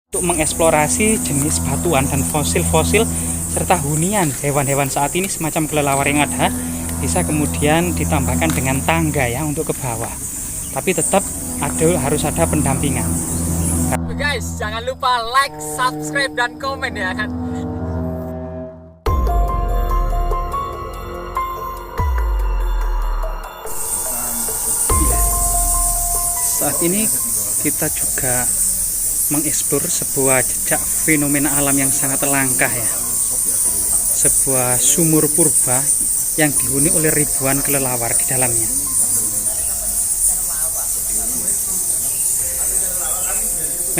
untuk mengeksplorasi jenis batuan dan fosil-fosil serta hunian hewan-hewan saat ini semacam kelelawar yang ada bisa kemudian ditambahkan dengan tangga ya untuk ke bawah, tapi tetap harus ada pendampingan. Guys, jangan lupa like, subscribe, dan komen ya kan. Saat ini kita juga mengeksplor sebuah jejak fenomena alam yang sangat langka ya. Sebuah sumur purba yang dihuni oleh ribuan kelelawar di dalamnya.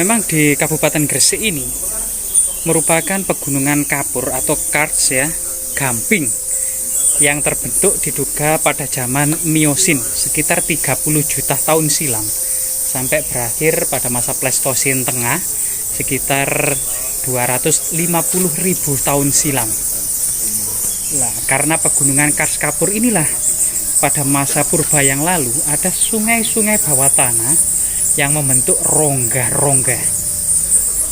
Memang di Kabupaten Gresik ini merupakan pegunungan kapur atau karst ya, gamping yang terbentuk diduga pada zaman Miosin sekitar 30 juta tahun silam sampai berakhir pada masa Pleistosen tengah sekitar 250.000 tahun silam. Nah, karena pegunungan karst kapur inilah pada masa purba yang lalu ada sungai-sungai bawah tanah yang membentuk rongga-rongga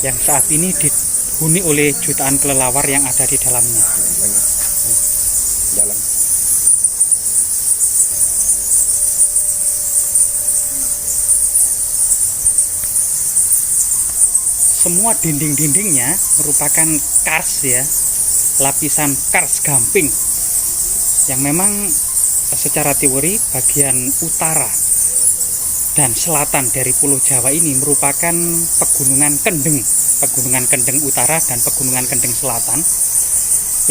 yang saat ini dihuni oleh jutaan kelelawar yang ada di dalamnya. Semua dinding-dindingnya merupakan kars ya, lapisan kars gamping yang memang secara teori bagian utara dan selatan dari Pulau Jawa ini merupakan pegunungan kendeng utara dan pegunungan kendeng selatan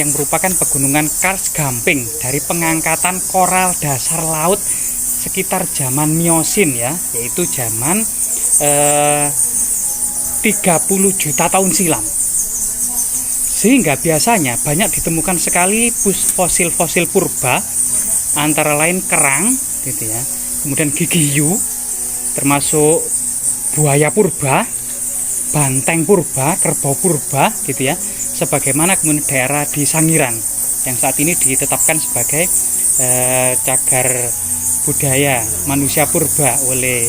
yang merupakan pegunungan kars gamping dari pengangkatan koral dasar laut sekitar zaman Miosin ya, yaitu zaman 30 juta tahun silam. Sehingga biasanya banyak ditemukan sekali fosil-fosil purba, antara lain kerang gitu ya, kemudian gigi hiu, termasuk buaya purba, banteng purba, kerbau purba gitu ya, sebagaimana kemudian daerah di Sangiran yang saat ini ditetapkan sebagai cagar budaya manusia purba oleh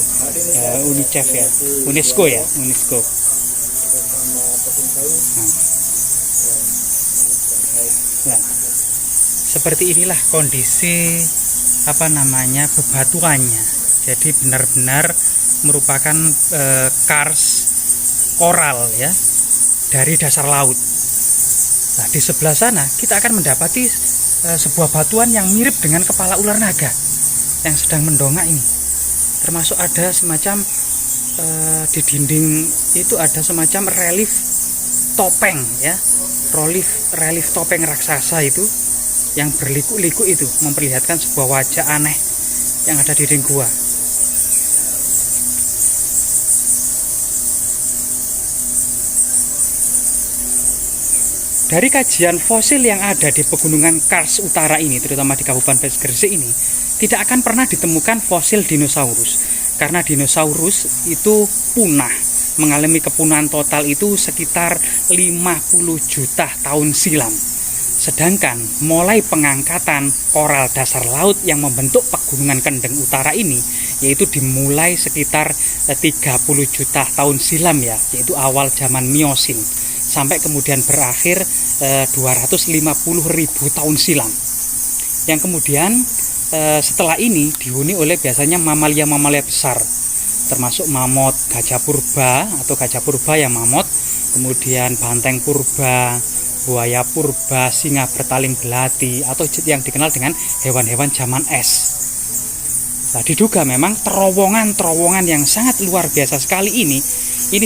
UNICEF ya, UNESCO ya, UNESCO. Nah, seperti inilah kondisi bebatuannya. Jadi benar-benar merupakan kars koral ya dari dasar laut. Nah, di sebelah sana kita akan mendapati sebuah batuan yang mirip dengan kepala ular naga yang sedang mendongak ini. Termasuk ada semacam di dinding itu ada semacam relief topeng ya, relief topeng raksasa itu yang berliku-liku itu memperlihatkan sebuah wajah aneh yang ada di dinding gua. Dari kajian fosil yang ada di pegunungan Kars Utara ini, terutama di Kabupaten Gresik ini, tidak akan pernah ditemukan fosil dinosaurus. Karena dinosaurus itu punah, mengalami kepunahan total itu sekitar 50 juta tahun silam. Sedangkan mulai pengangkatan koral dasar laut yang membentuk pegunungan kendeng utara ini, yaitu dimulai sekitar 30 juta tahun silam ya, yaitu awal zaman Miosin, sampai kemudian berakhir 250.000 tahun silam. Yang kemudian setelah ini dihuni oleh biasanya mamalia-mamalia besar, termasuk mamut, gajah purba atau gajah purba yang mamut, kemudian banteng purba, buaya purba, singa bertaling belati, atau yang dikenal dengan hewan-hewan zaman es. Nah, diduga memang terowongan yang sangat luar biasa sekali ini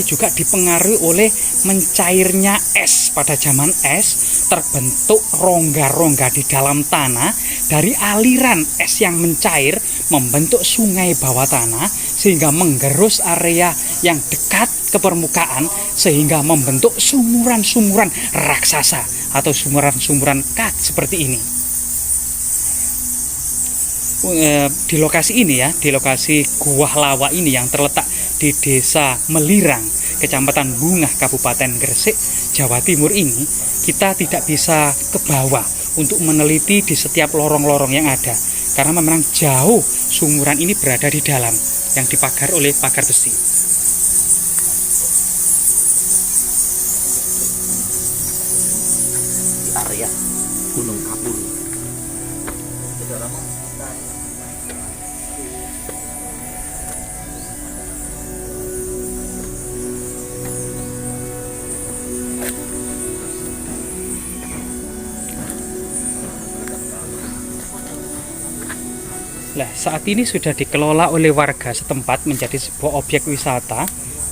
juga dipengaruhi oleh mencairnya es. Pada zaman es terbentuk rongga-rongga di dalam tanah dari aliran es yang mencair membentuk sungai bawah tanah sehingga menggerus area yang dekat ke permukaan sehingga membentuk sumuran-sumuran raksasa atau sumuran-sumuran kat seperti ini. Di lokasi ini ya, di lokasi Gua Lawa ini yang terletak di Desa Melirang, Kecamatan Bungah, Kabupaten Gresik, Jawa Timur ini, kita tidak bisa ke bawah untuk meneliti di setiap lorong-lorong yang ada karena memang jauh sumuran ini berada di dalam yang dipagar oleh pagar besi. area Gunung Kapur. Nah, saat ini sudah dikelola oleh warga setempat menjadi sebuah objek wisata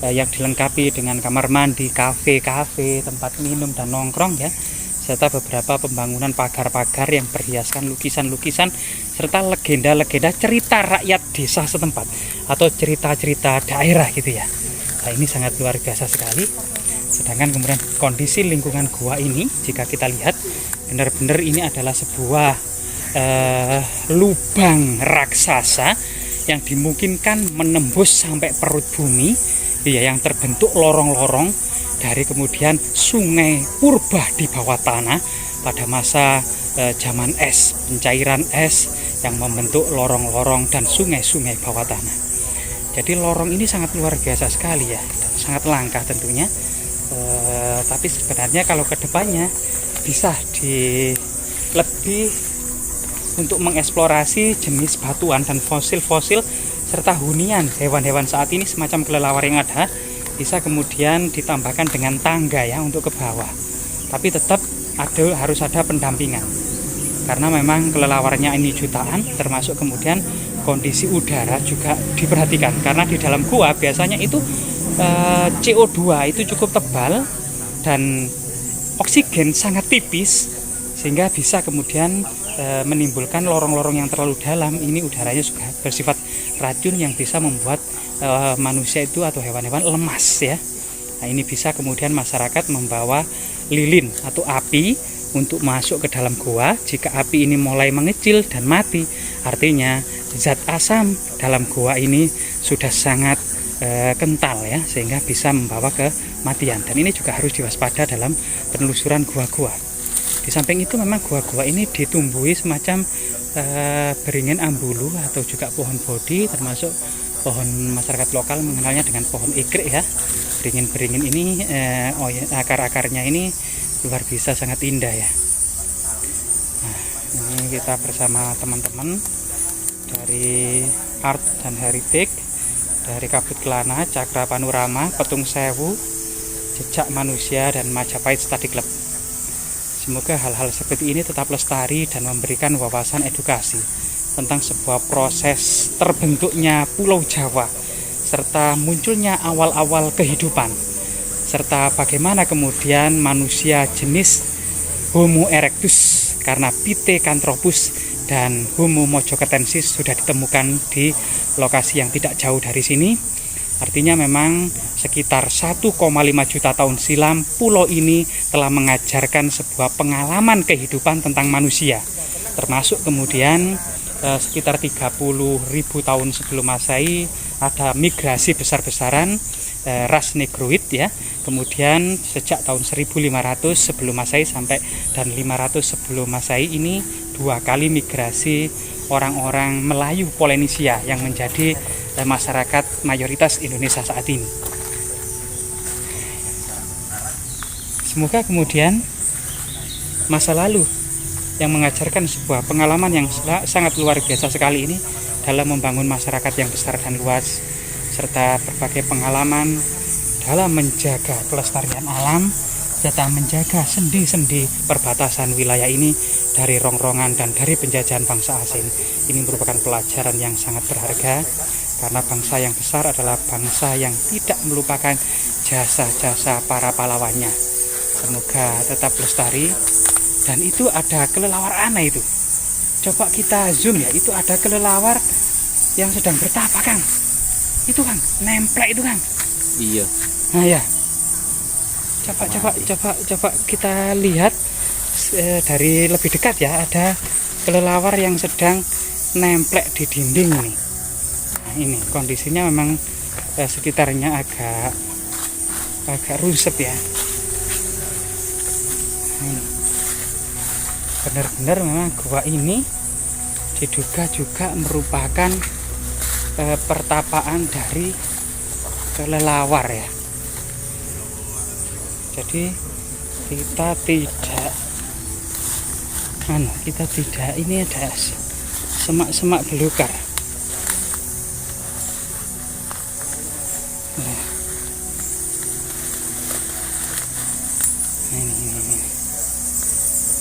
yang dilengkapi dengan kamar mandi, kafe, tempat minum dan nongkrong ya, serta beberapa pembangunan pagar-pagar yang berhiaskan lukisan-lukisan serta legenda-legenda cerita rakyat desa setempat atau cerita-cerita daerah gitu ya. Nah, ini sangat luar biasa sekali. Sedangkan kemudian kondisi lingkungan gua ini, jika kita lihat benar-benar ini adalah sebuah lubang raksasa yang dimungkinkan menembus sampai perut bumi ya, yang terbentuk lorong-lorong dari kemudian sungai purba di bawah tanah pada masa zaman es, pencairan es yang membentuk lorong-lorong dan sungai-sungai bawah tanah. Jadi lorong ini sangat luar biasa sekali ya, dan sangat langka tentunya, tapi sebenarnya kalau kedepannya bisa lebih untuk mengeksplorasi jenis batuan dan fosil-fosil serta hunian hewan-hewan saat ini semacam kelelawar yang ada, bisa kemudian ditambahkan dengan tangga ya untuk ke bawah. Tapi tetap harus ada pendampingan karena memang kelelawarnya ini jutaan, termasuk kemudian kondisi udara juga diperhatikan karena di dalam gua biasanya itu CO2 itu cukup tebal dan oksigen sangat tipis, sehingga bisa kemudian menimbulkan lorong-lorong yang terlalu dalam. Ini udaranya juga bersifat racun yang bisa membuat manusia itu atau hewan-hewan lemas ya. Nah, ini bisa kemudian masyarakat membawa lilin atau api untuk masuk ke dalam gua. Jika api ini mulai mengecil dan mati, artinya zat asam dalam gua ini sudah sangat kental ya, sehingga bisa membawa kematian. Dan ini juga harus diwaspada dalam penelusuran gua-gua. Di samping itu memang gua-gua ini ditumbuhi semacam beringin ambulu atau juga pohon bodi, termasuk pohon masyarakat lokal mengenalnya dengan pohon ikrik ya. Beringin-beringin ini akar-akarnya ini luar biasa sangat indah ya. Nah, ini kita bersama teman-teman dari Art dan Heritage, dari Kabut Kelana, Cakra Panorama, Petung Sewu, Jejak Manusia, dan Majapahit Study Club. Semoga hal-hal seperti ini tetap lestari dan memberikan wawasan edukasi tentang sebuah proses terbentuknya Pulau Jawa, serta munculnya awal-awal kehidupan, serta bagaimana kemudian manusia jenis Homo erectus karena Pithecanthropus dan Homo mojokertensis sudah ditemukan di lokasi yang tidak jauh dari sini. Artinya memang sekitar 1,5 juta tahun silam pulau ini telah mengajarkan sebuah pengalaman kehidupan tentang manusia, termasuk kemudian sekitar 30.000 tahun sebelum Masehi ada migrasi besar-besaran ras Negroid ya. Kemudian sejak tahun 1500 sebelum Masehi sampai dan 500 sebelum Masehi ini 2 kali migrasi orang-orang Melayu Polinesia yang menjadi masyarakat mayoritas Indonesia saat ini. Semoga kemudian masa lalu yang mengajarkan sebuah pengalaman yang sangat luar biasa sekali ini dalam membangun masyarakat yang besar dan luas, serta berbagai pengalaman dalam menjaga kelestarian alam serta menjaga sendi-sendi perbatasan wilayah ini dari rongrongan dan dari penjajahan bangsa asing. Ini merupakan pelajaran yang sangat berharga karena bangsa yang besar adalah bangsa yang tidak melupakan jasa-jasa para pahlawannya. Semoga tetap lestari. Dan itu ada kelelawar aneh itu. Coba kita zoom ya, itu ada kelelawar yang sedang bertapa Kang. Itu Kang, nemplek itu Kang. Iya. Nah ya. Coba kita lihat dari lebih dekat ya, ada kelelawar yang sedang nemplek di dinding nih. Nah, ini kondisinya memang sekitarnya agak runsep ya. Benar-benar memang gua ini diduga juga merupakan pertapaan dari kelelawar ya. Jadi kita tidak kita tidak, ini ada semak-semak belukar. Nah, ini.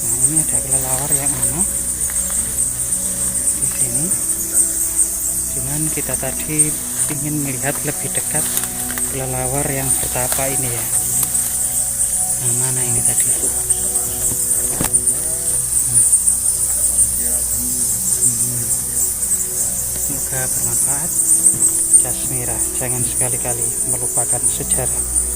Nah, ini ada kelelawar yang di sini. Cuman kita tadi ingin melihat lebih dekat kelelawar yang bertapa ini ya. Nah, mana ini tadi? Semoga bermanfaat. Jasmira, jangan sekali-kali melupakan sejarah.